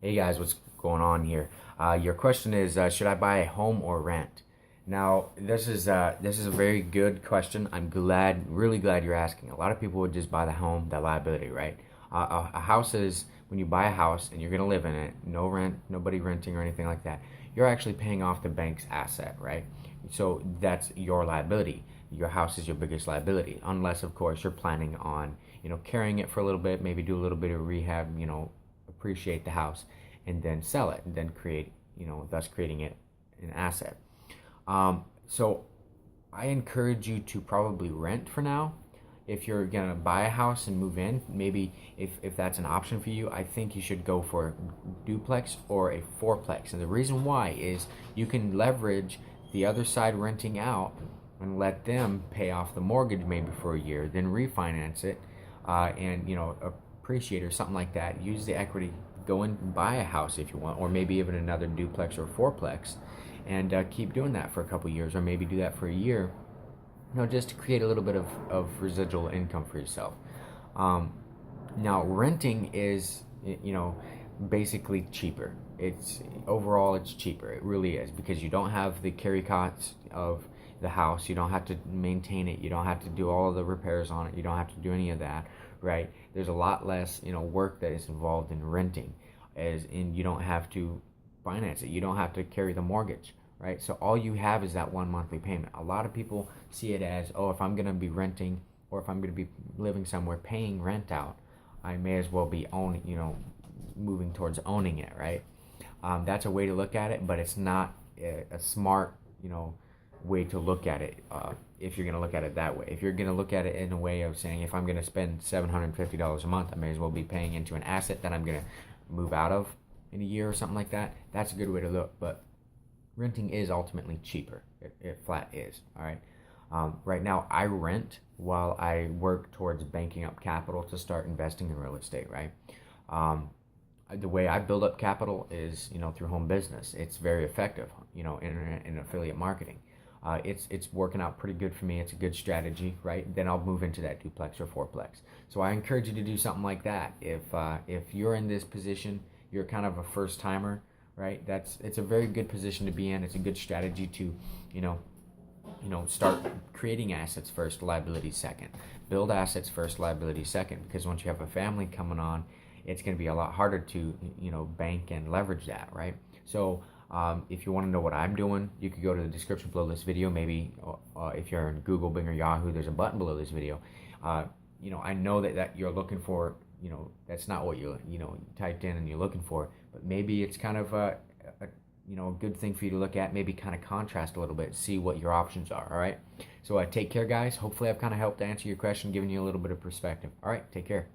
Hey guys, what's going on here? Your question is, should I buy a home or rent? Now, this is a very good question. I'm really glad you're asking. A lot of people would just buy the home, the liability, right? A house is when you buy a house and you're gonna live in it, no rent, nobody renting or anything like that. You're actually paying off the bank's asset, right? So that's your liability. Your house is your biggest liability, unless of course you're planning on, carrying it for a little bit, maybe do a little bit of rehab, appreciate the house and then sell it and then create, thus creating it an asset. So I encourage you to probably rent for now. If you're gonna buy a house and move in, maybe if that's an option for you, I think you should go for a duplex or a fourplex. And the reason why is you can leverage the other side renting out and let them pay off the mortgage maybe for a year, then refinance it, and appreciate or something like that. Use the equity, go and buy a house if you want, or maybe even another duplex or fourplex, and keep doing that for a couple years, or maybe do that for a year, just to create a little bit of residual income for yourself. Um, Now, renting is, basically cheaper. It's cheaper. It really is because you don't have the carry costs of the house. You don't have to maintain it. You don't have to do all the repairs on it. You don't have to do any of that, right? There's a lot less, work that is involved in renting, as in you don't have to finance it. You don't have to carry the mortgage, right? So all you have is that one monthly payment. A lot of people see it as, oh, if I'm going to be renting or if I'm going to be living somewhere paying rent out, I may as well be owning, moving towards owning it, right? That's a way to look at it, but it's not a smart, way to look at it. If you're going to look at it that way, if you're going to look at it in a way of saying, if I'm going to spend $750 a month, I may as well be paying into an asset that I'm going to move out of in a year or something like that. That's a good way to look. But renting is ultimately cheaper. It flat is. All right. Right now, I rent while I work towards banking up capital to start investing in real estate. Right. Um, the way I build up capital is, through home business. It's very effective, in affiliate marketing. It's working out pretty good for me. It's a good strategy, right? Then I'll move into that duplex or fourplex. So I encourage you to do something like that. If you're in this position, you're kind of a first timer, right? It's a very good position to be in. It's a good strategy to, you know, start creating assets first, liabilities second. Build assets first, liabilities second. Because once you have a family coming on, it's going to be a lot harder to, bank and leverage that, right? So if you want to know what I'm doing, you could go to the description below this video. Maybe if you're in Google, Bing, or Yahoo, there's a button below this video. I know that you're looking for, that's not what you typed in and you're looking for, but maybe it's kind of a good thing for you to look at, maybe kind of contrast a little bit, see what your options are, all right? So take care, guys. Hopefully I've kind of helped to answer your question, giving you a little bit of perspective. All right, take care.